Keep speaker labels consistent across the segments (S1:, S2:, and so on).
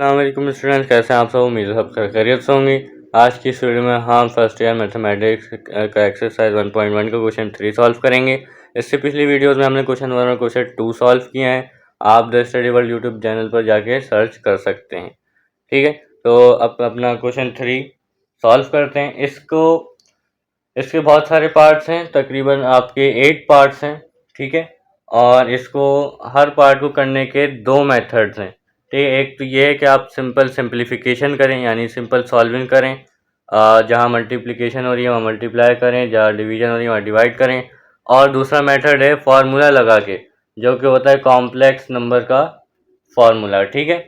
S1: अस्सलाम स्टूडेंट्स, कैसे हैं आप सब। उम्मीद है सब खैरियत से होंगी। आज की इस वीडियो में हम फर्स्ट ईयर मैथमेटिक्स का एक्सरसाइज 1.1 का क्वेश्चन 3 सॉल्व करेंगे। इससे पिछली वीडियोस में हमने क्वेश्चन 1 और क्वेश्चन 2 सॉल्व किए हैं। आप the study world YouTube channel पर जाके सर्च कर सकते हैं। ठीक है, तो अब अपना क्वेश्चन 3 सॉल्व करते हैं। इसके बहुत सारे पार्ट्स हैं, तकरीबन आपके 8 पार्ट्स हैं। ठीक है, और इसको हर पार्ट को करने के 2 मेथड्स हैं। ठीक है, एक तो ये है कि आप सिंपल सिंप्लीफिकेशन करें, यानी सिंपल सॉल्विंग करें। जहाँ मल्टीप्लिकेशन हो रही है वहाँ मल्टीप्लाई करें, जहाँ डिवीजन हो रही है वहाँ डिवाइड करें। और दूसरा मेथड है फार्मूला लगा के, जो कि होता है कॉम्प्लेक्स नंबर का फार्मूला। ठीक है,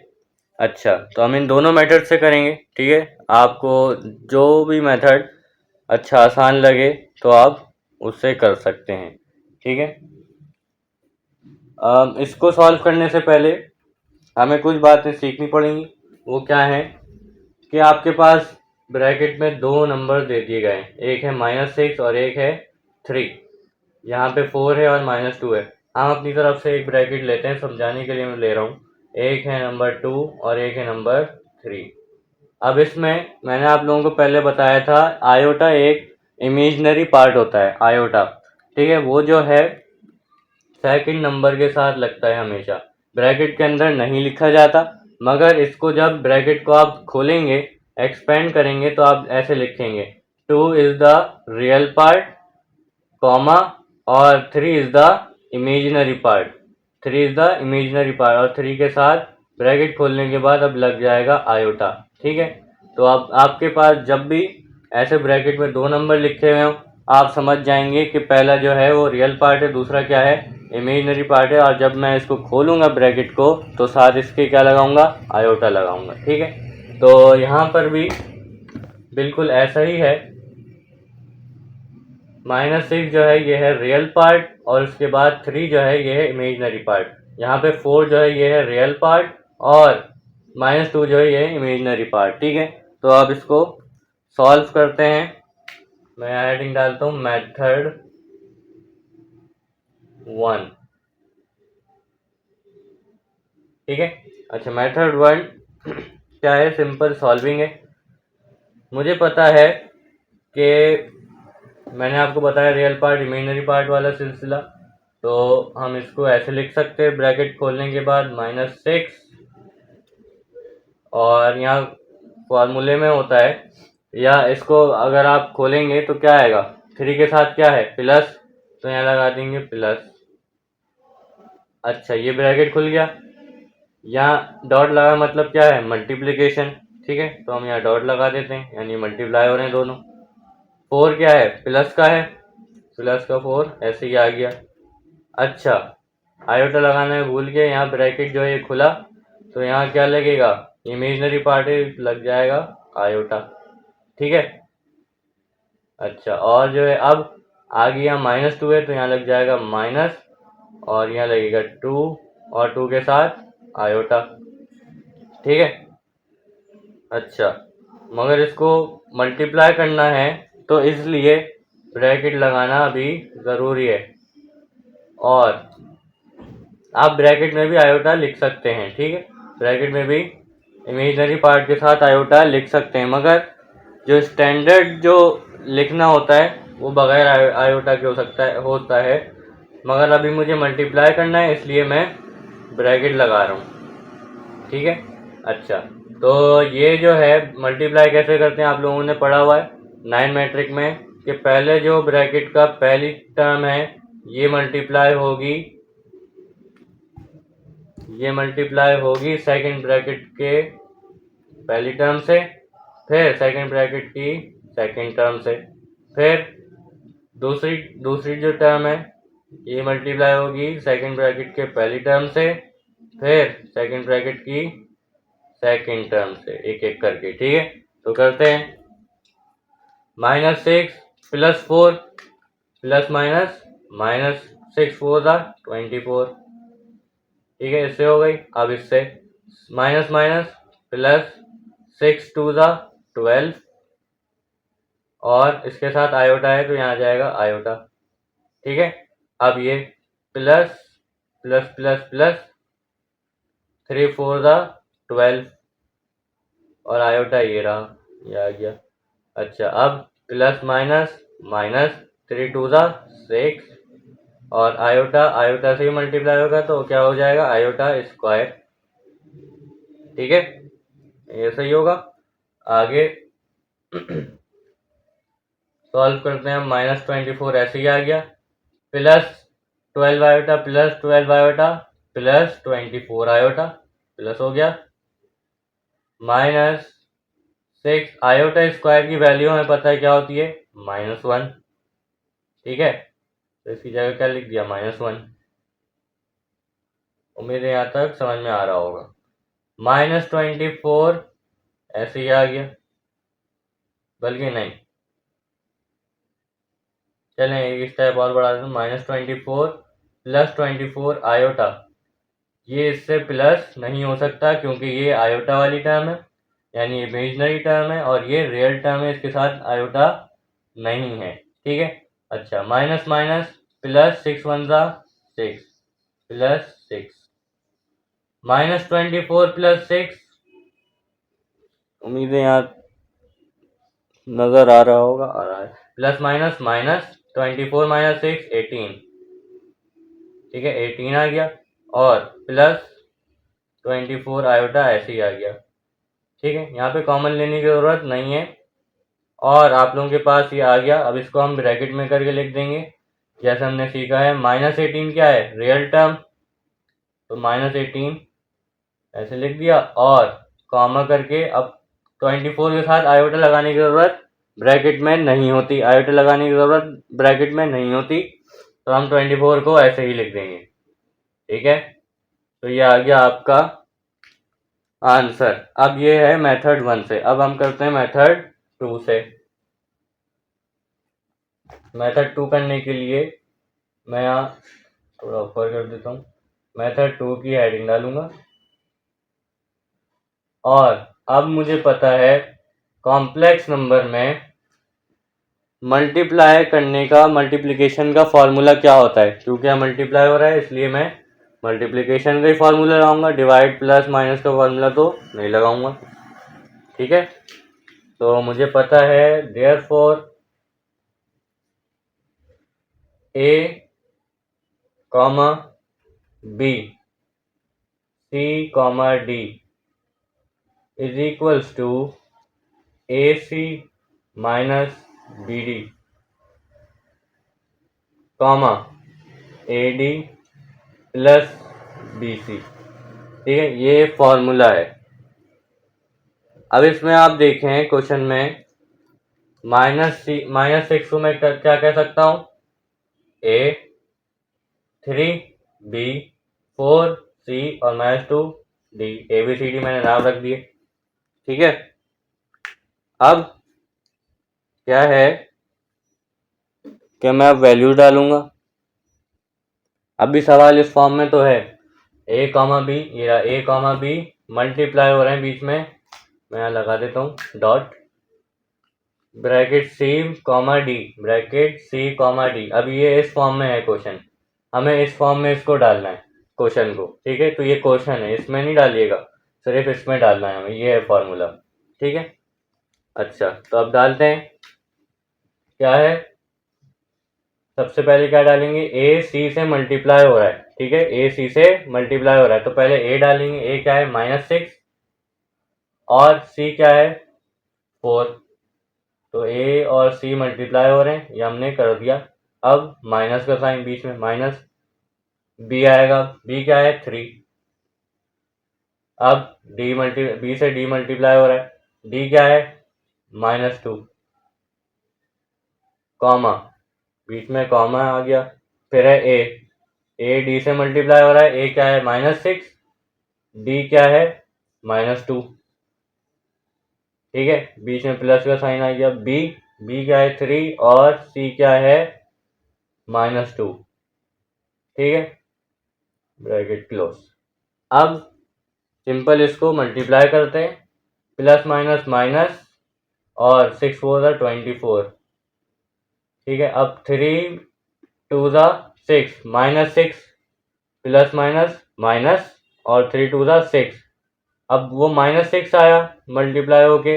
S1: अच्छा, तो हम इन दोनों मेथड से करेंगे। ठीक है, आपको जो भी मेथड अच्छा आसान लगे तो आप उससे कर सकते हैं। ठीक है, इसको सॉल्व करने से पहले हमें कुछ बातें सीखनी पड़ेंगी। वो क्या है कि आपके पास ब्रैकेट में 2 नंबर दे दिए गए हैं, एक है -6 और एक है 3। यहाँ पे 4 है और -2 है। हम अपनी तरफ से एक ब्रैकेट लेते हैं, समझाने के लिए मैं ले रहा हूँ। एक है नंबर 2 और एक है नंबर 3। अब इसमें मैंने आप लोगों को पहले बताया था, आयोटा एक इमेजिनरी पार्ट होता है, आयोटा। ठीक है, वो जो है सेकंड नंबर के साथ लगता है हमेशा, ब्रैकेट के अंदर नहीं लिखा जाता। मगर इसको जब ब्रैकेट को आप खोलेंगे, एक्सपेंड करेंगे, तो आप ऐसे लिखेंगे 2 is the real part, comma, और 3 is the imaginary part. 3 is the imaginary part, और 3 के साथ ब्रैकेट खोलने के बाद अब लग जाएगा आयोटा। ठीक है, तो अब आपके पास जब भी ऐसे ब्रैकेट में 2 नंबर लिखे हुए हो, आप समझ जाएंगे कि पहला जो है वो रियल पार्ट है, दूसरा क्या है, इमेजिनरी पार्ट है। और जब मैं इसको खोलूंगा ब्रैकेट को, तो साथ इसके क्या लगाऊंगा, आयोटा लगाऊंगा। ठीक है, तो यहाँ पर भी बिल्कुल ऐसा ही है। -6 जो है ये है रियल पार्ट, और उसके बाद 3 जो है ये है इमेजिनरी पार्ट। यहाँ पे 4 जो है ये है रियल पार्ट, और -2 जो है ये है इमेजिनरी पार्ट। ठीक है, तो अब इसको सॉल्व करते हैं। मैं हेडिंग डालता हूँ मेथड 1। ठीक है, अच्छा, मेथड 1 क्या है, सिंपल सॉल्विंग है। मुझे पता है कि मैंने आपको बताया रियल पार्ट इमेजिनरी पार्ट वाला सिलसिला, तो हम इसको ऐसे लिख सकते हैं, ब्रैकेट खोलने के बाद -6, और यहाँ फॉर्मूले में होता है, या इसको अगर आप खोलेंगे तो क्या आएगा, 3 के साथ क्या है, प्लस, तो यहाँ लगा देंगे प्लस। अच्छा, ये ब्रैकेट खुल गया, यहाँ डॉट लगा मतलब क्या है, मल्टीप्लिकेशन। ठीक है, तो हम यहाँ डॉट लगा देते हैं, यानी मल्टीप्लाई हो रहे हैं दोनों। 4 क्या है, प्लस का है, प्लस का 4 ऐसे ही आ गया। अच्छा, आयोटा लगाना है भूल गए, यहाँ ब्रैकेट जो है ये खुला, तो यहाँ क्या लगेगा, इमेजिनरी पार्ट लग जाएगा आयोटा। ठीक है, अच्छा, और जो है अब आगे यहाँ -2 है, तो यहाँ लग जाएगा माइनस, और यहाँ लगेगा 2, और 2 के साथ आयोटा। ठीक है, अच्छा, मगर इसको मल्टीप्लाई करना है, तो इसलिए ब्रैकेट लगाना भी ज़रूरी है। और आप ब्रैकेट में भी आयोटा लिख सकते हैं। ठीक है, ब्रैकेट में भी इमेजिनरी पार्ट के साथ आयोटा लिख सकते हैं, मगर जो स्टैंडर्ड जो लिखना होता है वो बगैर आयोटा के होता है। मगर अभी मुझे मल्टीप्लाई करना है, इसलिए मैं ब्रैकेट लगा रहा हूँ। ठीक है, अच्छा, तो ये जो है मल्टीप्लाई कैसे करते हैं आप लोगों ने पढ़ा हुआ है 9 मैट्रिक में, कि पहले जो ब्रैकेट का पहली टर्म है ये मल्टीप्लाई होगी सेकंड ब्रैकेट के पहली टर्म से, फिर सेकंड ब्रैकेट की सेकंड टर्म से, फिर दूसरी दूसरी जो टर्म है ये मल्टीप्लाई होगी सेकंड ब्रैकेट के पहली टर्म से, फिर सेकंड ब्रैकेट की सेकंड टर्म से, एक एक करके। ठीक है, तो करते हैं, -6 + 4 प्लस माइनस -6 4 24। ठीक है, इससे हो गई। अब इससे माइनस माइनस प्लस 6 2 12, और इसके साथ आयोटा है तो यहाँ आ जाएगा आयोटा। ठीक है, अब ये प्लस प्लस प्लस प्लस 3 4 12, और आयोटा ये रहा, ये आ गया। अच्छा, अब प्लस माइनस, माइनस 3 टू ज़ा 6 और आयोटा आयोटा से ही मल्टीप्लाई होगा तो क्या हो जाएगा, आयोटा स्क्वायर। ठीक है, ये सही होगा। आगे सॉल्व करते हैं। -24 ऐसे ही आ गया, plus 12 iota plus 12 iota plus 24 iota plus हो गया, -6 आयोटा स्क्वायर की वैल्यू हमें पता है क्या होती है, -1। ठीक है, तो इसकी जगह क्या लिख दिया, -1। उम्मीद है यहाँ तक समझ में आ रहा होगा। -24 ऐसे ही आ गया, बल्कि नहीं, चलें एक स्टेप और बढ़ा दें। -24 प्लस 24 आयोटा, ये इससे प्लस नहीं हो सकता क्योंकि ये आयोटा वाली टर्म है, यानी इमेजिनरी टर्म है, और ये रियल टर्म है, इसके साथ आयोटा नहीं है। ठीक है, अच्छा, माइनस माइनस प्लस 6 1 ज़ा 6 प्लस 6, -24 प्लस 6, उम्मीद है यहाँ नजर आ रहा होगा, आ रहा है, प्लस माइनस -24 - 6 18। ठीक है, 18 आ गया, और प्लस 24 आयोटा ऐसे ही आ गया। ठीक है, यहाँ पे कॉमन लेने की जरूरत नहीं है, और आप लोगों के पास ये आ गया। अब इसको हम ब्रैकेट में करके लिख देंगे, जैसे हमने सीखा है। -18 क्या है, रियल टर्म, तो -18 ऐसे लिख दिया, और कॉमा करके अब 24 के साथ आयोटा लगाने की जरूरत ब्रैकेट में नहीं होती, आयोटा लगाने की जरूरत ब्रैकेट में नहीं होती, तो हम 24 को ऐसे ही लिख देंगे। ठीक है, तो ये आ गया आपका आंसर। अब ये है मेथड 1 से, अब हम करते हैं मेथड 2 से। मेथड 2 करने के लिए मैं यहाँ थोड़ा ऊपर कर देता हूँ, मेथड 2 की हेडिंग डालूंगा, और अब मुझे पता है कॉम्प्लेक्स नंबर में मल्टीप्लाई करने का, मल्टीप्लिकेशन का फॉर्मूला क्या होता है। क्योंकि यहाँ मल्टीप्लाई हो रहा है इसलिए मैं मल्टीप्लिकेशन का ही फॉर्मूला लगाऊंगा, डिवाइड प्लस माइनस का फॉर्मूला तो नहीं लगाऊंगा। ठीक है, तो मुझे पता है therefore A comma B C comma D is equals to A C minus B D comma A D plus B C. ठीक है, ये फॉर्मूला है। अब इसमें आप देखें क्वेश्चन में -6 को मैं क्या कह सकता हूँ, ए 3 बी 4 सी और -2 D, A B C D मैंने नाम रख दिए। ठीक है, अब क्या है कि मैं अब वैल्यू डालूंगा। अभी सवाल इस फॉर्म में तो है, ए कॉमा बी, ये रहा ए कॉमा बी मल्टीप्लाई हो रहे हैं बीच में, मैं यहाँ लगा देता हूँ dot, bracket C comma D, bracket C comma D. अब ये इस फॉर्म में है क्वेश्चन, हमें इस फॉर्म में इसको डालना है क्वेश्चन को। ठीक है, तो ये क्वेश्चन है, इसमें नहीं डालिएगा, सिर्फ इसमें डालना है हमें, ये है फॉर्मूला। ठीक है, अच्छा, तो अब डालते हैं, क्या है, सबसे पहले क्या डालेंगे, ए सी से मल्टीप्लाई हो रहा है। ठीक है, ए सी से मल्टीप्लाई हो रहा है, तो पहले ए डालेंगे। ए क्या है, -6, और सी क्या है, 4, तो ए और सी मल्टीप्लाई हो रहे हैं, ये हमने कर दिया। अब माइनस का साइन बीच में, माइनस बी आएगा, बी क्या है, 3, अब बी से डी मल्टीप्लाई हो रहा है, डी क्या है, -2, कॉमा, बीच में कॉमा आ गया, फिर है ए डी से मल्टीप्लाई हो रहा है, ए क्या है, -6, डी क्या है, -2। ठीक है, बीच में प्लस का साइन आ गया, बी क्या है, 3, और सी क्या है, -2। ठीक है, ब्रैकेट क्लोज। अब सिंपल इसको मल्टीप्लाई करते हैं, प्लस माइनस माइनस, और 6 4 ज़ा 24। ठीक है, अब 3 2 ज़ा 6, -6 प्लस माइनस माइनस, और 3 2 ज़ा 6, अब वो -6 आया मल्टीप्लाई होके,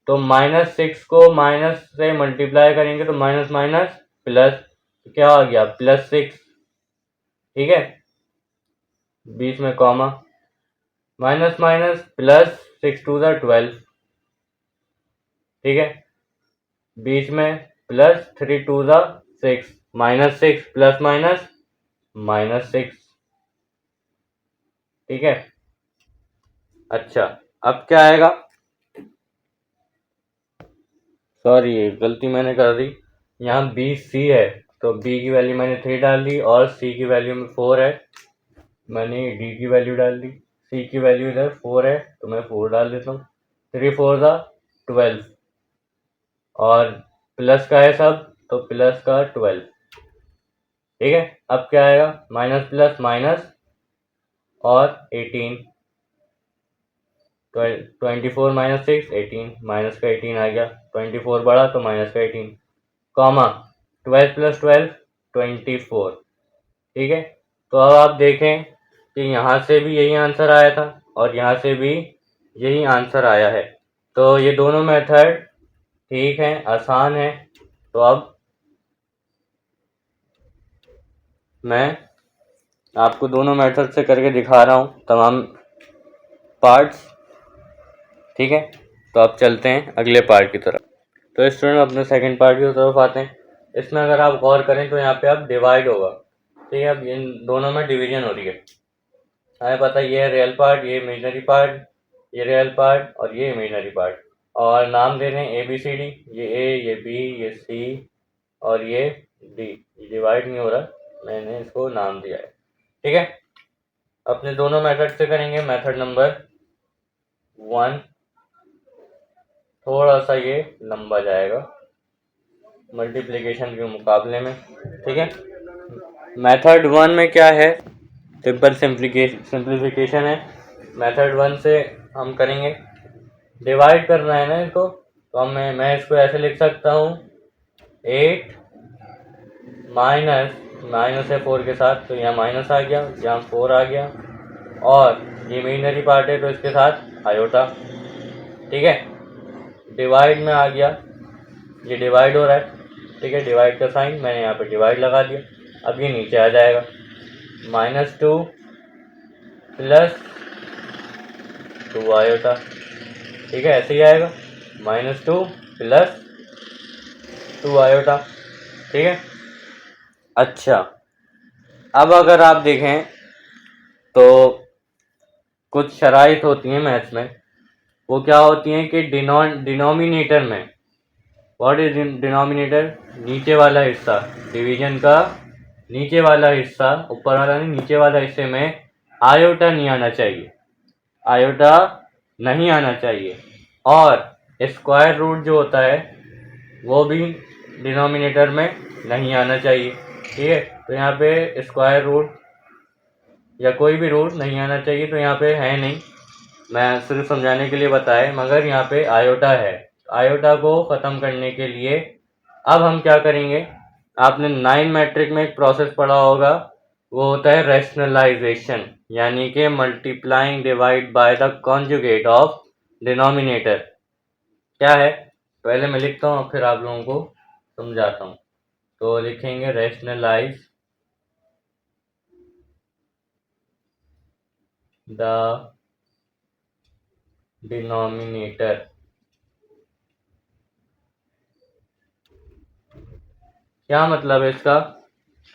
S1: तो -6 को माइनस से मल्टीप्लाई करेंगे तो माइनस माइनस प्लस, तो क्या आ गया +6। ठीक है, बीच में कॉमा, माइनस माइनस प्लस 6 2 12। ठीक है, बीच में प्लस 3 2 6, -6 प्लस माइनस -6। ठीक है, अच्छा अब क्या आएगा, सॉरी गलती मैंने कर दी, यहाँ बी सी है तो बी की वैल्यू मैंने 3 डाल दी और सी की वैल्यू में 4 है, मैंने डी की वैल्यू डाल दी, सी की वैल्यू इधर 4 है तो मैं 4 डाल देता हूँ, 3 4 12 और प्लस का है सब तो प्लस का 12। ठीक है, अब क्या आएगा, माइनस प्लस माइनस और 18, 24 -6 18, माइनस का 18 आ गया, 24 बड़ा तो माइनस का 18, कॉमा 12 + 12 24। ठीक है, तो अब आप देखें कि यहाँ से भी यही आंसर आया था और यहाँ से भी यही आंसर आया है, तो ये दोनों मेथड ठीक है, आसान है। तो अब मैं आपको दोनों मेथड से करके दिखा रहा हूँ तमाम पार्ट्स। ठीक है, तो अब चलते हैं अगले पार्ट की तरफ। तो स्टूडेंट अपने सेकंड पार्ट की तरफ आते हैं। इसमें अगर आप गौर करें तो यहाँ पे अब डिवाइड होगा। ठीक है, अब इन दोनों में डिवीजन हो रही है। हमें पता है ये है रियल पार्ट, ये इमेजनरी पार्ट, ये रियल पार्ट और ये इमेजनरी पार्ट, और नाम दे दें ABCD, ये A, ये B, ये C और ये D। डिवाइड नहीं हो रहा, मैंने इसको नाम दिया है। ठीक है, अपने दोनों मेथड से करेंगे। मेथड नंबर 1 थोड़ा सा ये लंबा जाएगा मल्टीप्लिकेशन के मुकाबले में। ठीक है, मेथड 1 में क्या है, सिंपल सिंप्लीफिकेशन है। मेथड 1 से हम करेंगे, डिवाइड करना है ना इसको, तो मैं इसको ऐसे लिख सकता हूँ 8 माइनस है 4 के साथ, तो यहाँ माइनस आ गया, यहाँ 4 आ गया, और ये इमेजिनरी पार्ट है तो इसके साथ आयोटा। ठीक है, डिवाइड में आ गया, ये डिवाइड हो रहा है। ठीक है, डिवाइड का साइन मैंने यहाँ पे डिवाइड लगा दिया। अब ये नीचे आ जाएगा, -2 + 2 आयोटा। ठीक है, ऐसे ही आएगा, -2 + 2 आयोटा। ठीक है, अच्छा अब अगर आप देखें तो कुछ शराइत होती हैं मैथ्स में, वो क्या होती हैं कि डिनोमिनेटर में, व्हाट इज डिनोमिनेटर, नीचे वाला हिस्सा, डिवीजन का नीचे वाला हिस्सा, ऊपर वाला नहीं, नीचे वाला हिस्से में आयोटा नहीं आना चाहिए, आयोटा नहीं आना चाहिए। और स्क्वायर रूट जो होता है वो भी डिनोमिनेटर में नहीं आना चाहिए। ठीक है, तो यहाँ पे स्क्वायर रूट या कोई भी रूट नहीं आना चाहिए, तो यहाँ पे है नहीं, मैं सिर्फ समझाने के लिए बताए, मगर यहाँ पे आयोटा है। आयोटा को ख़त्म करने के लिए अब हम क्या करेंगे, आपने 9 मैट्रिक में एक प्रोसेस पढ़ा होगा, वो होता है रैशनलाइजेशन, यानी कि multiplying divide by the conjugate of denominator. क्या है, पहले मैं लिखता हूँ फिर आप लोगों को समझाता हूँ। तो लिखेंगे रैशनलाइज द डिनोमिनेटर। क्या मतलब है इसका,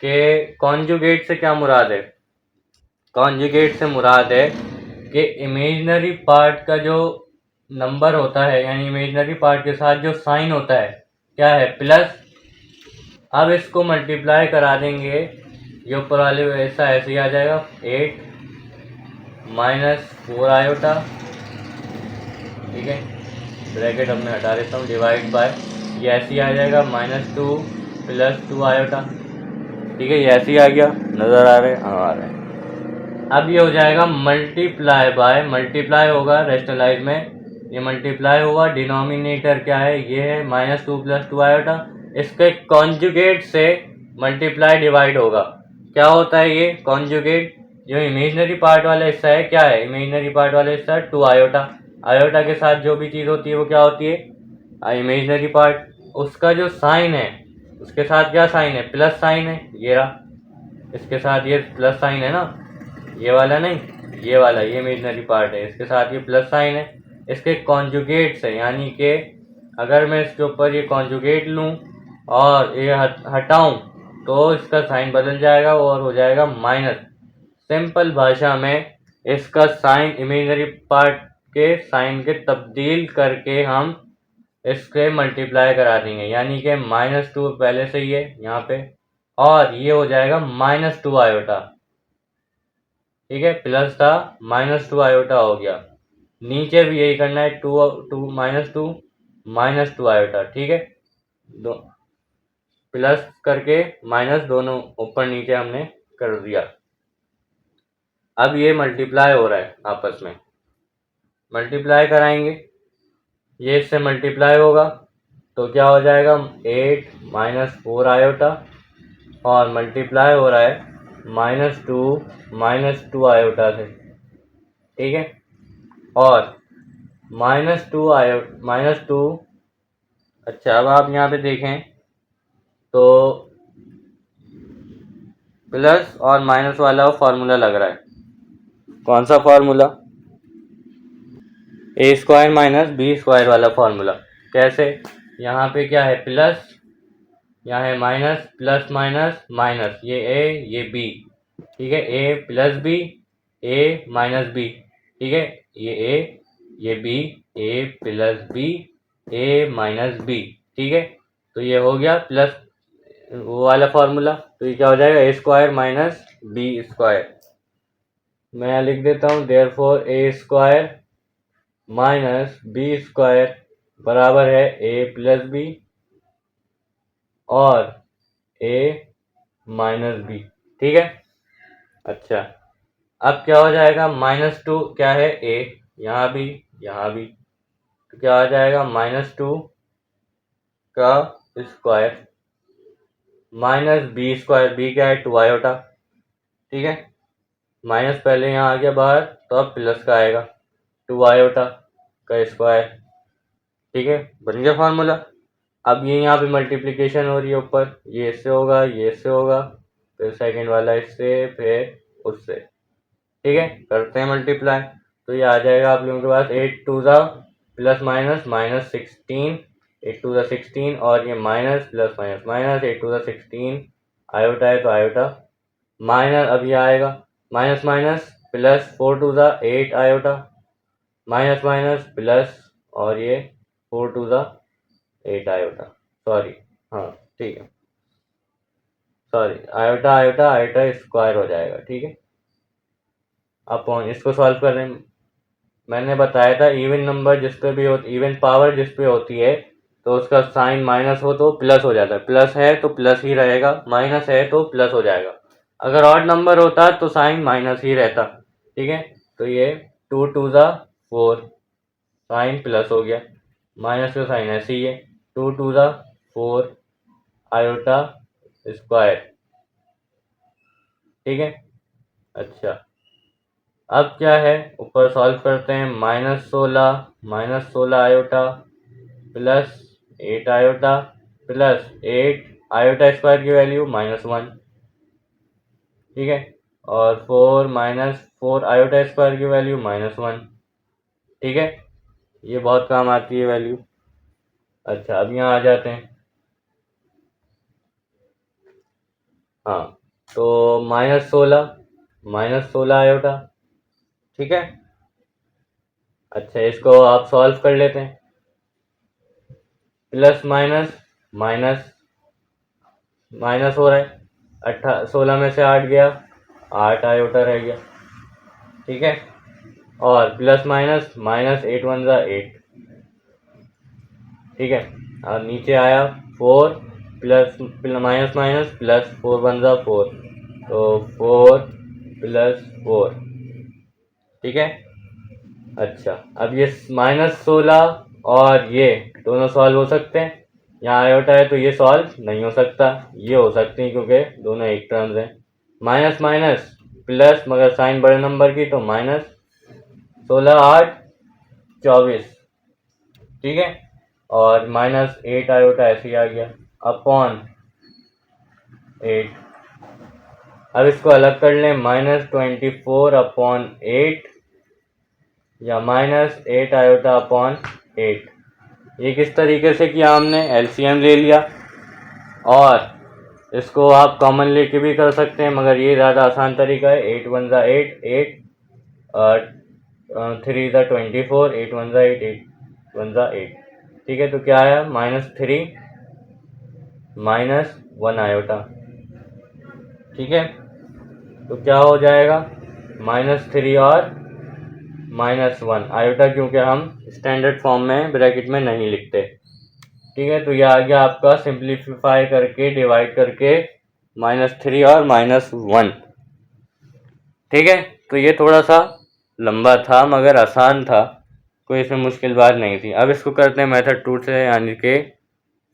S1: कि कॉन्जुगेट से क्या मुराद है, कॉन्जुगेट से मुराद है कि इमेजिनरी पार्ट का जो नंबर होता है, यानी इमेजिनरी पार्ट के साथ जो साइन होता है क्या है, प्लस। अब इसको मल्टीप्लाई करा देंगे, ये ऊपर वाले ऐसा ऐसे ही आ जाएगा, 8 - 4 आयोटा। ठीक है, ब्रैकेट अब मैं हटा देता हूँ, डिवाइड बाय, ये ऐसे ही आ जाएगा, -2 + 2 आयोटा। ठीक है, ये ऐसे ही आ गया, नज़र आ रहे हैं, हाँ आ रहे हैं। अब ये हो जाएगा मल्टीप्लाई बाय, मल्टीप्लाई होगा रैशनलाइज में, ये मल्टीप्लाई होगा, डिनोमिनेटर क्या है, ये है -2 + 2 आयोटा, इसके कॉन्जुगेट से मल्टीप्लाई डिवाइड होगा। क्या होता है ये कॉन्जुगेट, जो इमेजनरी पार्ट वाला हिस्सा है क्या है, इमेजनरी पार्ट वाला हिस्सा 2 आयोटा। आयोटा के साथ जो भी चीज़ होती है वो क्या होती है, इमेजनरी पार्ट। उसका जो साइन है उसके साथ क्या साइन है, प्लस साइन है, ये रहा, इसके साथ ये प्लस साइन है ना, ये वाला नहीं, ये वाला, ये इमेजनरी पार्ट है, इसके साथ ये प्लस साइन है। इसके कॉन्जुगेट्स है, यानी कि अगर मैं इसके ऊपर ये कॉन्जुगेट लूँ और ये हटाऊँ तो इसका साइन बदल जाएगा और हो जाएगा माइनस। सिंपल भाषा में इसका साइन इमेजनरी पार्ट के साइन के तब्दील करके हम इसके मल्टीप्लाई करा देंगे, यानी कि -2 पहले से ही है यहाँ पे, और ये हो जाएगा -2 आयोटा। ठीक है, प्लस था, -2 आयोटा हो गया। नीचे भी यही करना है, -2 आयोटा। ठीक है, दो प्लस करके माइनस दोनों ऊपर नीचे हमने कर दिया। अब ये मल्टीप्लाई हो रहा है आपस में, मल्टीप्लाई कराएंगे, ये इससे मल्टीप्लाई होगा तो क्या हो जाएगा 8 - 4 आयोटा, और मल्टीप्लाई हो रहा है -2 आयोटा से। ठीक है, और -2 अच्छा अब आप यहाँ पे देखें तो प्लस और माइनस वाला फार्मूला लग रहा है। कौन सा फार्मूला, a² - b² वाला फार्मूला। कैसे, यहाँ पे क्या है प्लस, यहाँ है माइनस, प्लस माइनस माइनस, ये a ये b। ठीक है, a plus b, a minus b। ठीक है, ये a ये b, a plus b, a minus b। ठीक है, तो ये हो गया प्लस वो वाला फार्मूला, तो ये क्या हो जाएगा a² - b²। मैं यहाँ लिख देता हूँ, देयरफॉर a² - b² बराबर है a प्लस b और a माइनस b। ठीक है, अच्छा अब क्या हो जाएगा, -2 क्या है a, यहाँ भी तो क्या हो जाएगा -2 का स्क्वायर -b², b क्या है 2 आयोटा। ठीक है, माइनस पहले यहाँ आ गया बाहर तो अब प्लस का आएगा 2 आयोटा का स्क्वायर। ठीक है, बन गया फार्मूला। अब ये यहाँ पे मल्टीप्लिकेशन हो रही है ऊपर, ये इससे होगा, ये इससे होगा, फिर सेकंड वाला इससे, फिर उससे। ठीक है, करते हैं मल्टीप्लाई, तो ये आ जाएगा आप लोगों के पास 8 2 प्लस माइनस -16, 8 2 16, और ये minus plus minus minus, 8 2 16 iota है तो आयोटा माइनस, अब ये आएगा minus minus plus, 4 2 8 iota, minus minus plus, और ये 4 2 8 आयोटा, सॉरी, हाँ ठीक है, sorry, iota iota iota square हो जाएगा। ठीक है, अब इसको सॉल्व कर रहे हैं। मैंने बताया था इवन नंबर जिस पे भी होती, इवन पावर जिस पे होती है तो उसका साइन माइनस हो तो प्लस हो जाता है, प्लस है तो प्लस ही रहेगा, माइनस है तो प्लस हो जाएगा। अगर ऑड नंबर होता तो साइन माइनस ही रहता। ठीक है, तो ये 2 2 4 साइन प्लस हो गया, माइनस का साइन ऐसे ही है, 2 2 4 आयोटा स्क्वायर। ठीक है, अच्छा अब क्या है, ऊपर सॉल्व करते हैं, -16 iota plus 8 iota plus 8 iota square की वैल्यू -1। ठीक है, और 4 आयोटा स्क्वायर की वैल्यू -1। ठीक है, ये बहुत काम आती है वैल्यू। अच्छा अब यहाँ आ जाते हैं, हाँ तो -16 आयोटा। ठीक है, अच्छा इसको आप सॉल्व कर लेते हैं, प्लस माइनस माइनस माइनस हो रहा है, 16 में से 8 गया, 8 आयोटा रह गया। ठीक है, और प्लस माइनस माइनस 8 1 8। ठीक है, और नीचे आया 4 प्लस माइनस माइनस प्लस 4 1 4, तो 4 प्लस 4। ठीक है, अच्छा अब ये -16 और ये दोनों सॉल्व हो सकते हैं, यहाँ आयोटा है तो ये सॉल्व नहीं हो सकता, ये हो सकते हैं क्योंकि दोनों एक टर्म्स हैं। माइनस माइनस प्लस मगर साइन बड़े नंबर की तो माइनस 16 8 24, ठीक है, और माइनस 8 आयोटा ऐसे ही आ गया अपॉन 8। अब इसको अलग कर लें, -24 अपॉन 8 या -8 आयोटा अपॉन 8। ये किस तरीके से किया हमने, एलसीएम ले लिया, और इसको आप कॉमन लेके भी कर सकते हैं मगर ये ज़्यादा आसान तरीका है। 8 1 ज़ा 8, 8 3 ज़ा 24, 8 1 ज़ा 8, 8 1 ज़ा 8, ठीक है। तो क्या आया, -3 -1 आयोटा, ठीक है। तो क्या हो जाएगा, -3 और -1 आयोटा, क्योंकि हम स्टैंडर्ड फॉर्म में ब्रैकेट में नहीं लिखते, ठीक है। तो ये आ गया आपका सिंप्लीफाई करके, डिवाइड करके -3 और -1, ठीक है। तो ये थोड़ा सा लंबा था मगर आसान था, कोई इसमें मुश्किल बात नहीं थी। अब इसको करते हैं मेथड 2 से, यानी कि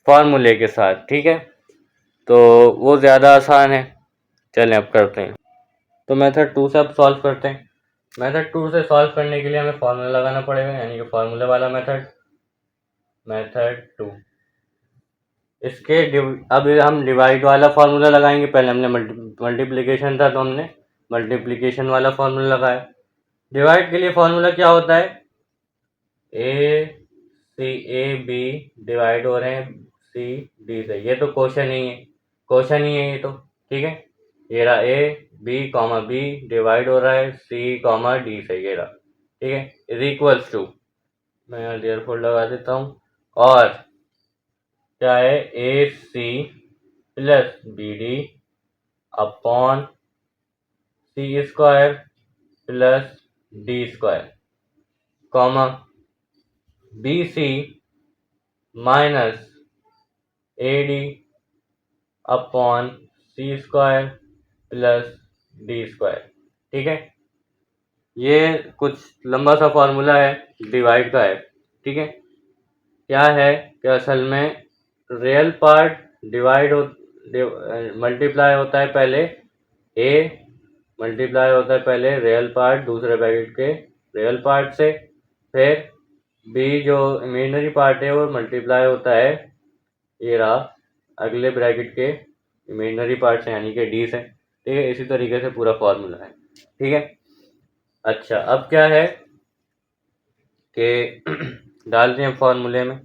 S1: फॉर्मूले के साथ, ठीक है। तो वो ज़्यादा आसान है, चलें अब करते हैं। तो मेथड 2 से अब सॉल्व करते हैं। मेथड 2 से सॉल्व करने के लिए हमें फॉर्मूला लगाना पड़ेगा, यानी कि फॉर्मूले वाला मेथड, मेथड 2। इसके अब हम डिवाइड वाला फार्मूला लगाएंगे। पहले हमने मल्टीप्लिकेशन था तो हमने मल्टीप्लिकेशन वाला फार्मूला लगाया। डिवाइड के लिए फार्मूला क्या होता है, ए बी डिवाइड हो रहे हैं सी डी से। ये तो क्वेश्चन ही है, क्वेश्चन ही है ये तो, ठीक है। ये रहा A B comma B divide हो रहा है सी कॉमा डी से, ये रहा, ठीक है। इज इक्वल्स टू, मैं यहाँ देयरफॉर लगा देता हूँ, और क्या है, A C plus B D upon C square plus D square, comma B C minus A D upon C square plus D square, ठीक है। ये कुछ लंबा सा फार्मूला है, डिवाइड का है, ठीक है। क्या है कि असल में रियल पार्ट डिवाइड हो मल्टीप्लाई होता है पहले, ए मल्टीप्लाई होता है पहले रियल पार्ट दूसरे ब्रैकेट के रियल पार्ट से, फिर बी जो इमेजिनरी पार्ट है वो मल्टीप्लाई होता है, ये रहा, अगले ब्रैकेट के इमेजिनरी पार्ट से, यानी कि डी से, ठीक है। इसी तरीके से पूरा फॉर्मूला है, ठीक है। अच्छा, अब क्या है कि डालते हैं फॉर्मूले में।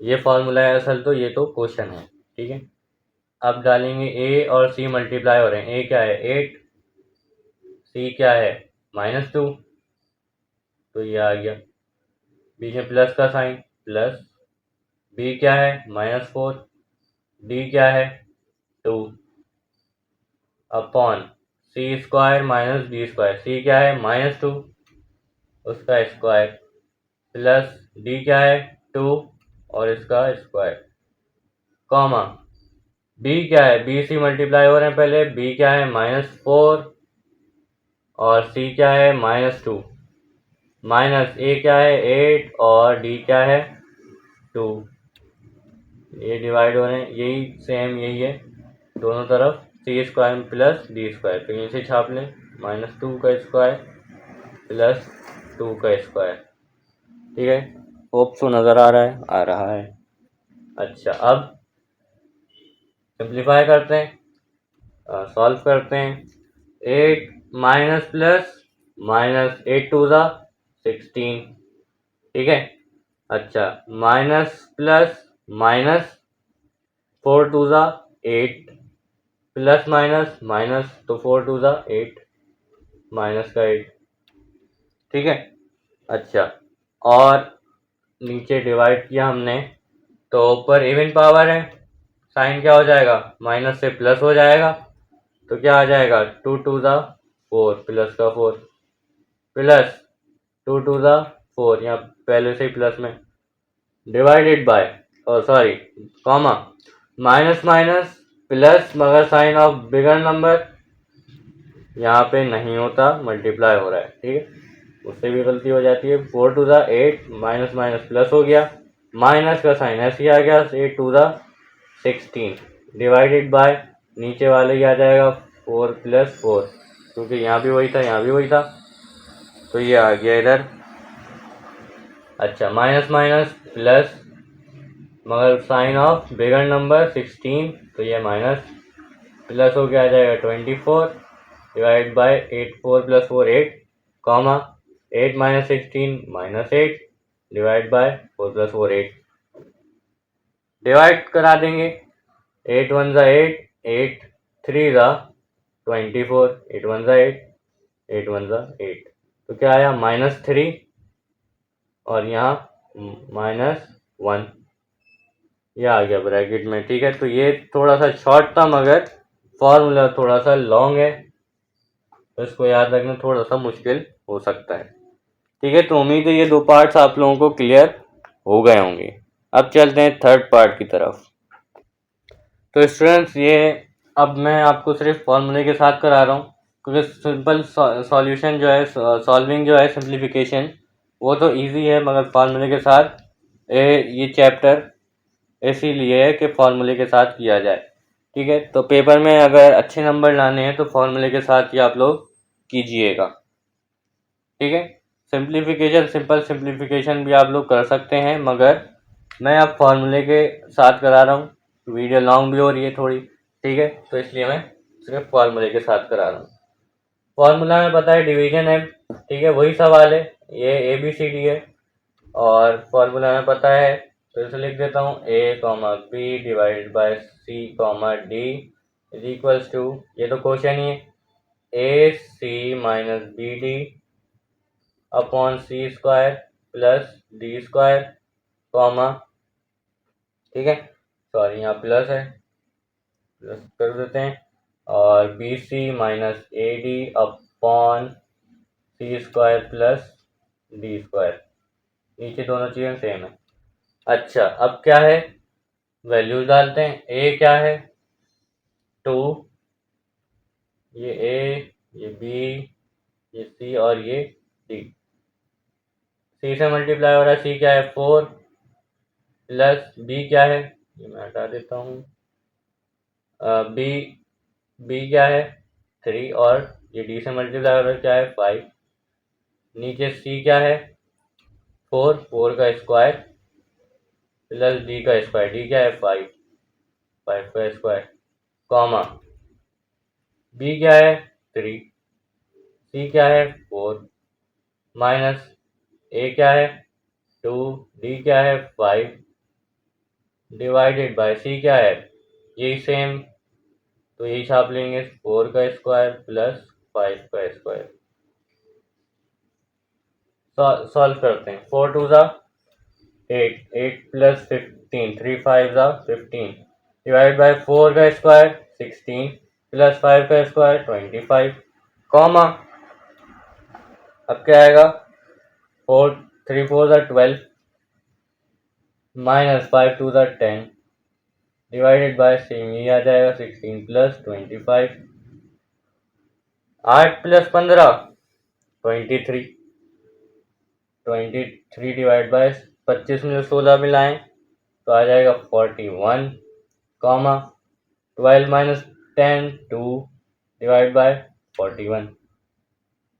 S1: ये फार्मूला है असल, तो ये तो क्वेश्चन है, ठीक है। अब डालेंगे ए और सी मल्टीप्लाई हो रहे हैं, ए क्या है 8, सी क्या है -2, तो ये आ गया, बीच में प्लस का साइन प्लस, बी क्या है -4, डी क्या है 2 upon C square minus D square, सी क्या है -2 उसका स्क्वायर प्लस डी क्या है 2 और इसका स्क्वायर, कॉमा बी क्या है, बी सी मल्टीप्लाई हो रहे हैं पहले, बी क्या है -4 और सी क्या है -2, माइनस ए क्या है 8 और डी क्या है 2, ये डिवाइड हो रहे हैं, यही सेम यही है दोनों तरफ, सी स्क्वायर प्लस डी स्क्वायर, तो यहीं से छाप लें, -2 का स्क्वायर प्लस 2 का स्क्वायर, ठीक है। होप सो नज़र आ रहा है, आ रहा है। अच्छा, अब सिंप्लीफाई करते हैं, सॉल्व करते हैं। 8 माइनस प्लस -8 2 ज़ा 16, ठीक है। अच्छा, माइनस प्लस माइनस 4 2 ज़ा 8 प्लस माइनस माइनस, तो 4 2 ज़ा 8 माइनस का 8, ठीक है। अच्छा, और नीचे डिवाइड किया हमने तो ऊपर इवन पावर है, साइन क्या हो जाएगा, माइनस से प्लस हो जाएगा, तो क्या आ जाएगा 2 2 ज़ा 4 प्लस का 4 प्लस 2 2 ज़ा 4, यहाँ पहले से ही प्लस में, divided by sorry comma minus minus plus, मगर साइन ऑफ बिगर नंबर यहाँ पे नहीं होता, मल्टीप्लाई हो रहा है, ठीक है, उससे भी गलती हो जाती है। 4 2 ज़ा 8 माइनस माइनस प्लस हो गया, माइनस का साइन ऐसे ही आ गया, 8 2 ज़ा 16 डिवाइडेड बाय नीचे वाले ही आ जाएगा 4 प्लस 4, क्योंकि यहाँ भी वही था, यहाँ भी वही था, तो ये आ गया इधर। अच्छा, माइनस माइनस प्लस, मगर साइन ऑफ बिगर नंबर 16, तो ये माइनस, प्लस हो गया आ जाएगा 24 divide by 8, 4 plus 4 8, comma 8 minus 16 minus 8 divide by 4 plus 4 8, divide करा देंगे। 8 1 ज़ा 8, 8 3 ज़ा 24, 8 1 ज़ा 8, 8 1 ज़ा 8, तो क्या आया -3 और यहाँ -1, ये आ गया ब्रैकेट में। ठीक है, तो ये थोड़ा सा शॉर्ट था मगर फॉर्मूला थोड़ा सा लॉन्ग है, तो इसको याद रखना थोड़ा सा मुश्किल हो सकता है। ठीक है, तो उम्मीद है ये 2 पार्ट्स आप लोगों को क्लियर हो गए होंगे। अब चलते हैं थर्ड पार्ट की तरफ। तो स्टूडेंट्स, ये अब मैं आपको सिर्फ फॉर्मूले के साथ करा रहा हूँ, क्योंकि सिंपल सॉल्यूशन जो है, सॉल्विंग जो है, सिंप्लीफिकेशन, वो तो इजी है, मगर फार्मूले के साथ ये चैप्टर इसीलिए है कि फार्मूले के साथ किया जाए। ठीक है, तो पेपर में अगर अच्छे नंबर लाने हैं तो फार्मूले के साथ ही आप लोग कीजिएगा। ठीक है, सिंप्लीफिकेशन, सिंपल सिंप्लीफिकेशन भी आप लोग कर सकते हैं, मगर मैं अब फार्मूले के साथ करा रहा हूँ, वीडियो लॉन्ग भी हो रही है थोड़ी। ठीक है, तो इसलिए मैं सिर्फ फार्मूले के साथ करा रहा हूँ। फार्मूला में पता है डिवीजन है, ठीक है, वही सवाल है, ये ABCD है, और फार्मूला में पता है, तो इसे लिख देता हूँ A, B divide by C, D is equals to, ये तो क्वेश्चन ही है, AC minus BD upon C square plus D square, comma, ठीक है, सॉरी यहाँ प्लस है, प्लस कर देते हैं, और BC minus AD upon C square plus D square, नीचे दोनों चीज़ें सेम है। अच्छा, अब क्या है, वैल्यूज डालते हैं। A क्या है 2, ये A, ये B, ये C और ये D, C से मल्टीप्लाई हो रहा है, C क्या है 4 प्लस B क्या है, ये मैं हटा देता हूँ, B क्या है 3 और ये D से मल्टीप्लाई हो रहा है क्या है 5, नीचे C क्या है 4 का स्क्वायर प्लस D का स्क्वायर, D क्या है 5 का स्क्वायर, कॉमा B क्या है 3, C क्या है 4, माइनस A क्या है 2, D क्या है 5 डिवाइडेड बाय C क्या है, यही सेम, तो यही छाप लेंगे, 4 का स्क्वायर प्लस 5 का स्क्वायर। सॉल्व करते हैं। 4 2 ज़ा 8, 8 प्लस 15, 3 5 ज़ा 15 डिवाइड बाय 4 का स्क्वायर 16 प्लस 5 का स्क्वायर 25, कॉमा, अब क्या आएगा 4 3 4 ज़ा 12 माइनस 5 2 ज़ा 10 डिवाइडेड बाय सेम ये आ जाएगा 16 प्लस 25, 8 प्लस 15 23, 23 डिवाइड बाय 25 में 16 मिलाएं तो आ जाएगा 41, कॉमा 12 माइनस 10 2 डिवाइड बाय 41।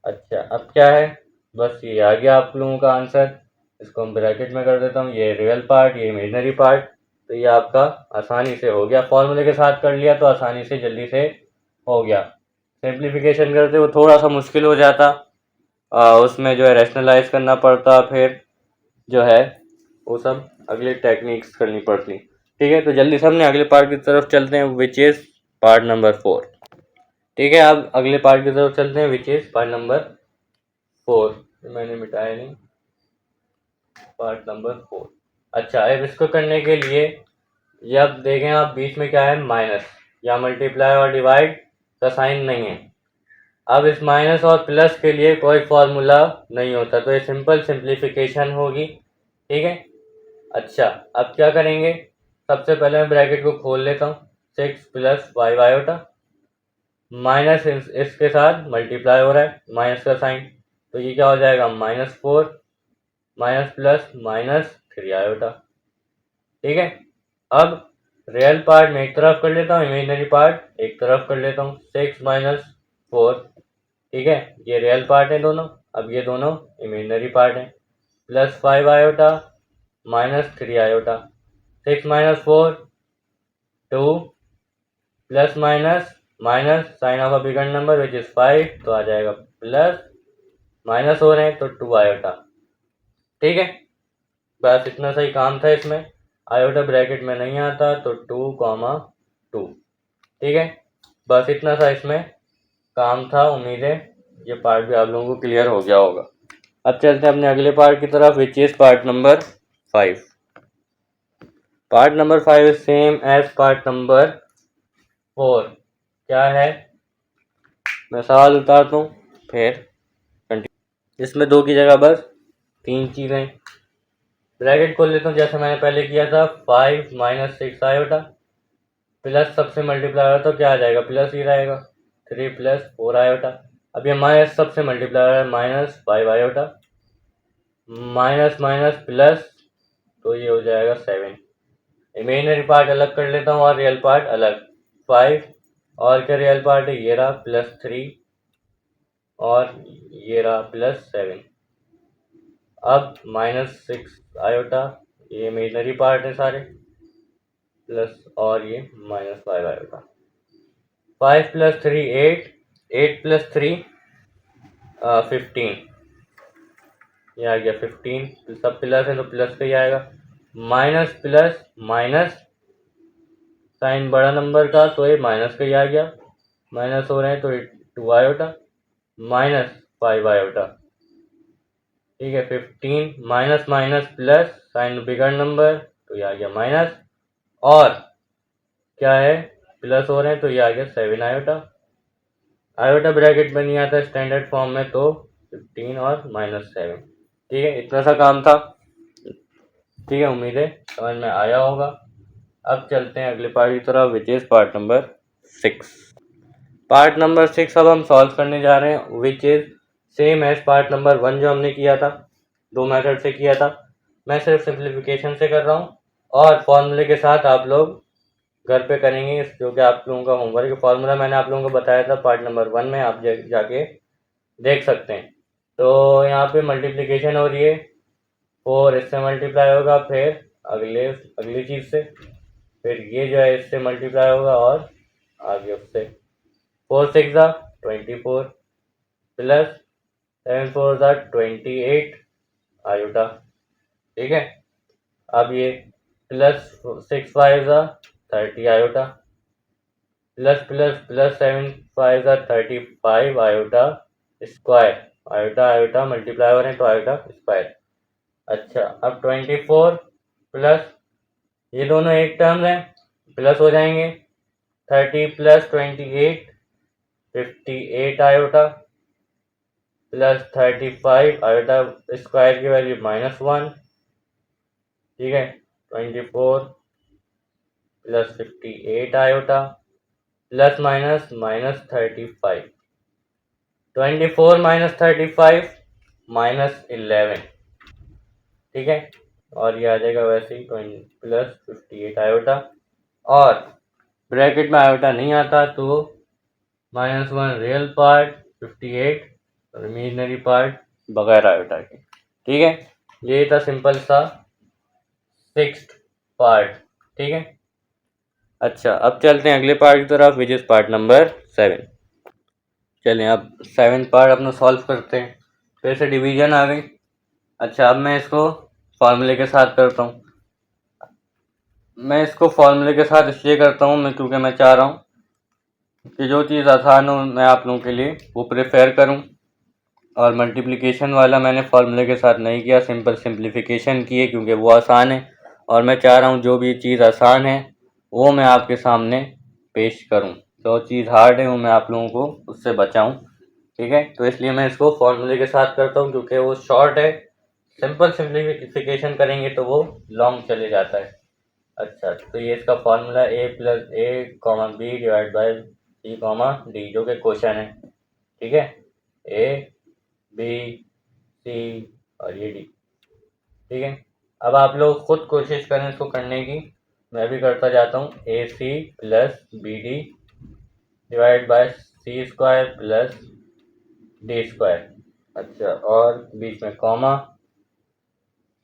S1: अच्छा, अब क्या है, बस ये आ गया आप लोगों का आंसर। इसको हम ब्रैकेट में कर देता हूँ, ये रियल पार्ट, ये इमेजनरी पार्ट, तो ये आपका आसानी से हो गया, फॉर्मूले के साथ कर लिया तो आसानी से जल्दी से हो गया। सिंप्लीफिकेशन करते वो थोड़ा सा मुश्किल हो जाता, उसमें जो है रैशनलाइज करना पड़ता, फिर जो है वो सब अगले टेक्निक्स करनी पड़ती। ठीक है, तो जल्दी से हमने अगले पार्ट की तरफ चलते हैं, विच इज़ पार्ट नंबर 4। ठीक है, अब अगले पार्ट की तरफ चलते हैं, विच इज़ पार्ट नंबर 4, मैंने मिटाया नहीं, पार्ट नंबर 4। अच्छा, अब इसको करने के लिए ये अब देखें आप, बीच में क्या है माइनस, या मल्टीप्लाई और डिवाइड का साइन नहीं है। अब इस माइनस और प्लस के लिए कोई फॉर्मूला नहीं होता, तो ये सिंपल सिंप्लीफिकेशन होगी। ठीक है, अच्छा, अब क्या करेंगे, सबसे पहले मैं ब्रैकेट को खोल लेता हूँ, 6 प्लस 5 आयोटा, माइनस इसके साथ मल्टीप्लाई हो रहा है, माइनस का साइन, तो ये क्या हो जाएगा -4 माइनस प्लस -3 आयोटा। ठीक है, अब रियल पार्ट में एक तरफ कर लेता हूँ, इमेजिनरी पार्ट एक तरफ कर लेता हूँ, 6 माइनस 4 ठीक है, ये रियल पार्ट है दोनों। अब ये दोनों इमेजिनरी पार्ट हैं। +5 iota -3 iota, 6 - 4 2 plus minus minus sign of a bigger number which is 5, तो आ जाएगा प्लस, माइनस हो रहे हैं तो 2 आयोटा। ठीक है, बस इतना सही काम था इसमें। आयोटा ब्रैकेट में नहीं आता तो 2, ठीक है, बस इतना सा इसमें काम था। उम्मीद है ये पार्ट भी आप लोगों को क्लियर हो गया होगा। अब चलते हैं अपने अगले पार्ट की तरफ which is part number 5। Part number 5 is same as part number 4। क्या है, मैं सवाल उतारता हूँ फिर कंटिन्यू। इसमें 2 की जगह बस 3 चीज़ें। ब्रैकेट खोल लेता हूँ जैसे मैंने पहले किया था। 5 - 6 आयोटा, प्लस सबसे मल्टीप्लाई हो तो क्या आ जाएगा, प्लस ही रहेगा। 3 + 4 आयोटा। अब ये माइनस सबसे मल्टीप्लाई है, -5 आयोटा, माइनस माइनस प्लस, तो ये हो जाएगा 7। इमेजिनरी पार्ट अलग कर लेता हूँ और रियल पार्ट अलग। 5 और क्या रियल पार्ट है, ये रहा +3 और ये रहा +7। अब -6 आयोटा, ये इमेजिनरी पार्ट है सारे, प्लस और ये -5 आयोटा। 5 + 3 8, 8 + 3 15, ये आ गया 15। सब प्लस है तो प्लस का ही आएगा। माइनस प्लस माइनस, साइन बड़ा नंबर का तो ये माइनस का ही आ गया। माइनस हो रहे हैं तो 2 आयोटा, -5 आयोटा। ठीक है, 15 minus minus plus, sign bigger number तो ये आ गया माइनस, और क्या है, प्लस हो रहे हैं तो ये आ गया 7 आयोटा। आयोटा ब्रैकेट में नहीं आता स्टैंडर्ड फॉर्म में, तो 15 और -7। ठीक है, इतना सा काम था। ठीक है, उम्मीद है समझ में आया होगा। अब चलते हैं अगले पार्ट की तरफ which is part number 6। Part number 6 अब हम सॉल्व करने जा रहे हैं which is same as part number 1 जो हमने किया था, 2 मेथड से किया था। मैं सिर्फ सिंप्लीफिकेशन से कर रहा हूँ और फॉर्मूले के साथ आप लोग घर पे करेंगे, जो कि आप लोगों का होमवर्क है। फॉर्मूला मैंने आप लोगों को बताया था पार्ट नंबर 1 में, आप जाके देख सकते हैं। तो यहाँ पे मल्टीप्लिकेशन हो रही है, 4 इससे मल्टीप्लाई होगा, फिर अगली चीज़ से, फिर ये जो है इससे मल्टीप्लाई होगा और आगे उससे। 4 × 6 = 24 प्लस 7 × 4 = 28 आयोटा। ठीक है, अब ये plus 6 × 5 = 30 iota, plus plus plus 7 × 5 = 35 iota square. Iota iota multiply हो रहे हैं तो आयोटा स्क्वायर। अच्छा, अब 24 प्लस, ये दोनों एक टर्म हैं, प्लस हो जाएंगे। 30 + 28 58 आयोटा, प्लस 35 आयोटा स्क्वायर की वैल्यू -1। ठीक है, 24 + 58 आयोटा, प्लस माइनस -35। 24 - 35 -11। ठीक है, और ये आ जाएगा वैसे ही +58 आयोटा, और ब्रैकेट में आयोटा नहीं आता तो -1 रियल पार्ट, 58 और इमेजिनरी पार्ट बगैर आयोटा के। ठीक है, ये था सिंपल सा 6th पार्ट। ठीक है, अच्छा अब चलते हैं अगले पार्ट की तरफ विच इज पार्ट नंबर 7। चलें अब 7th पार्ट अपना सॉल्व करते हैं। फिर से डिवीजन आ गई। अच्छा, अब मैं इसको फॉर्मूले के साथ करता हूँ। मैं इसको फॉर्मूले के साथ इसलिए करता हूँ मैं क्योंकि मैं चाह रहा हूँ कि जो चीज़ आसान हो मैं आप लोगों के लिए वो प्रेफर करूँ। और मल्टीप्लिकेशन वाला मैंने फॉर्मूले के साथ नहीं किया, सिंपल सिंप्लीफिकेशन की है क्योंकि वो आसान है। और मैं चाह रहा हूँ जो भी चीज़ आसान है वो मैं आपके सामने पेश करूँ, जो चीज़ हार्ड है वो मैं आप लोगों को उससे बचाऊँ। ठीक है, तो इसलिए मैं इसको फॉर्मूले के साथ करता हूँ क्योंकि वो शॉर्ट है। सिंपल सिंप्लीफिकेशन करेंगे तो वो लॉन्ग चले जाता है। अच्छा, तो ये इसका formula a + a, b / c, d जो कि क्वेश्चन है। ठीक है, a b c और ये d। ठीक है, अब आप लोग खुद कोशिश करें इसको करने की। मैं भी करता जाता हूँ। ac + bd / c² + D square. अच्छा, और बीच में कॉमा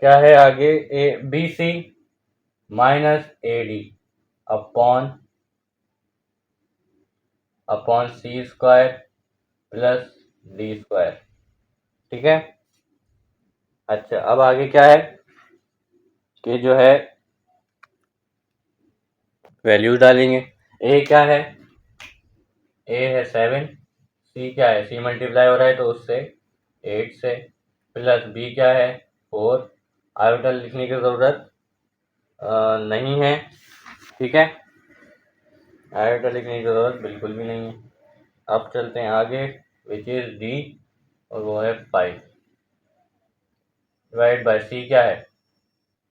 S1: क्या है आगे, A B C minus A D upon C square plus D square. ठीक है। अच्छा, अब आगे क्या है कि जो है वैल्यूज डालेंगे। ए क्या है, ए है 7, सी क्या है, सी मल्टीप्लाई हो रहा है तो उससे 8 से, प्लस बी क्या है 4, आयोटा लिखने की ज़रूरत नहीं है। ठीक है, आयोटा लिखने की ज़रूरत बिल्कुल भी नहीं है। अब चलते हैं आगे, विच इज़ डी, और वो है 5, डिवाइड बाय सी क्या है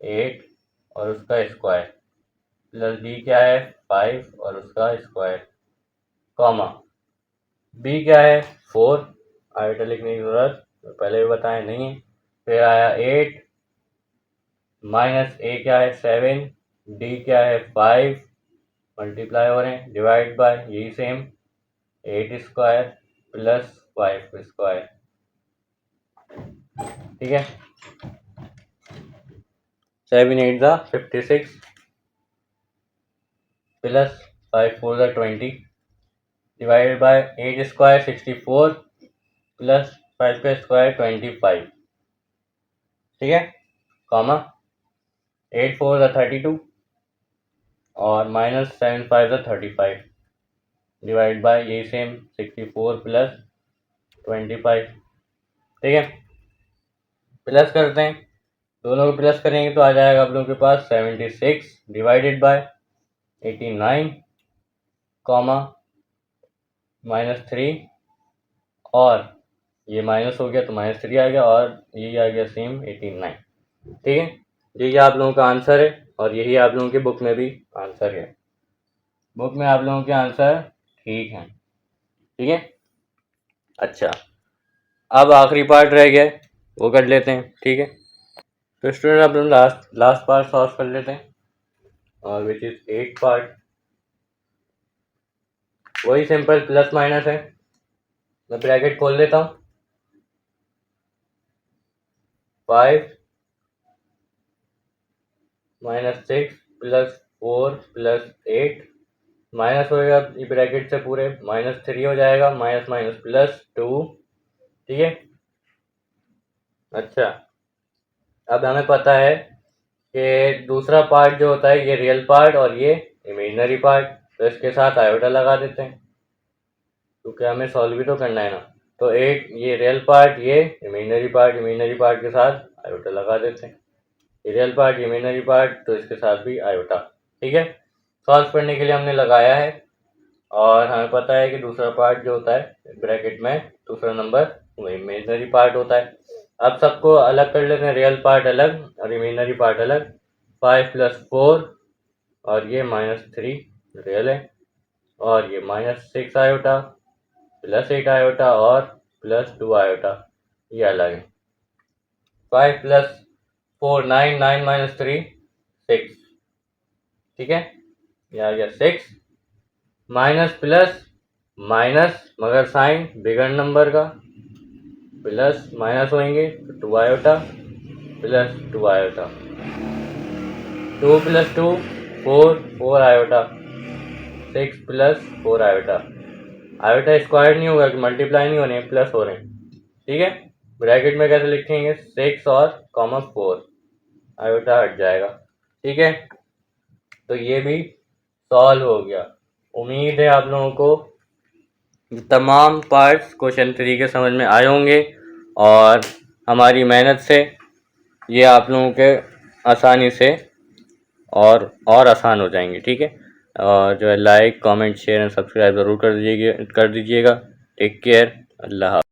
S1: 8 और उसका स्क्वायर, प्लस डी क्या है 5 और उसका स्क्वायर, कॉमा बी क्या है 4, आयोटा लिखने की ज़रूरत पहले भी बताया नहीं है। फिर आया 8 माइनस ए क्या है 7, डी क्या है 5, मल्टीप्लाई हो रहे हैं, डिवाइड बाय यही सेम 8 स्क्वायर प्लस 5 स्क्वायर। ठीक है, 7 8 ज़ा 56 प्लस 5 4 ज़ा 20 डिवाइडेड बाय 8 स्क्वायर 64 प्लस 5 का स्क्वायर 25। ठीक है, कॉमा 8 4 ज़ा 32 और माइनस 7 5 ज़ा 35 डिवाइड बाय यही सेम 64 प्लस 25। ठीक है, प्लस करते हैं, दोनों को प्लस करेंगे तो आ जाएगा आप लोगों के पास 76 डिवाइडेड बाय 89 कॉमा -3, और ये माइनस हो गया तो -3 आ गया, और यही आ गया सेम 89। ठीक है, यही आप लोगों का आंसर है, और यही आप लोगों की बुक में भी आंसर है। बुक में आप लोगों के आंसर ठीक हैं। ठीक है, अच्छा, अब आखिरी पार्ट रह गया, वो कर लेते हैं। ठीक है, तो स्टूडेंट आप लोग लास्ट पार्ट सॉल्व कर लेते हैं, और विच इज 8 पार्ट। वही सिंपल प्लस माइनस है, मैं ब्रैकेट खोल लेता हूँ, 5 -6 प्लस 4 प्लस 8 माइनस होएगा ये ब्रैकेट से पूरे, -3 हो जाएगा, माइनस माइनस प्लस 2। ठीक है, अच्छा, अब हमें पता है कि दूसरा पार्ट जो होता है ये रियल पार्ट और ये इमेजिनरी पार्ट, तो इसके साथ आयोटा लगा देते हैं क्योंकि हमें सॉल्व भी तो करना है ना। तो 8 ये रियल पार्ट, ये इमेजिनरी पार्ट के साथ आयोटा लगा देते हैं, ये रियल पार्ट इमेजिनरी पार्ट तो इसके साथ भी आयोटा। ठीक है, सॉल्व करने के लिए हमने लगाया है, और हमें पता है कि दूसरा पार्ट जो होता है ब्रैकेट में दूसरा नंबर वो इमेजिनरी पार्ट होता है। अब सबको अलग कर लेते हैं, रियल पार्ट अलग और इमेजिनरी पार्ट अलग। 5 + 4 और ये -3 रियल है, और ये -6 आयोटा प्लस 8 आयोटा और प्लस 2 आयोटा ये अलग है। 5 + 4 9 9 - 3 6। ठीक है, ये आ गया 6, माइनस प्लस माइनस मगर साइन बिगड़ नंबर का, प्लस माइनस होंगे तो 2 iota plus 2 iota, 2 + 2 4 4 iota, 6 + 4 iota. Iota square नहीं होगा कि मल्टीप्लाई नहीं होने, प्लस हो रहे हैं। ठीक है, ब्रैकेट में कैसे लिखेंगे 6 और कॉमा 4, आयोटा हट जाएगा। ठीक है, तो ये भी सॉल्व हो गया। उम्मीद है आप लोगों को तमाम पार्ट्स क्वेश्चन तरीके समझ में आए होंगे, और हमारी मेहनत से ये आप लोगों के आसानी से और आसान हो जाएंगे। ठीक है, और जो है like comment share and subscribe ज़रूर कर दीजिएगा। टेक केयर, अल्लाह हाफ़िज़।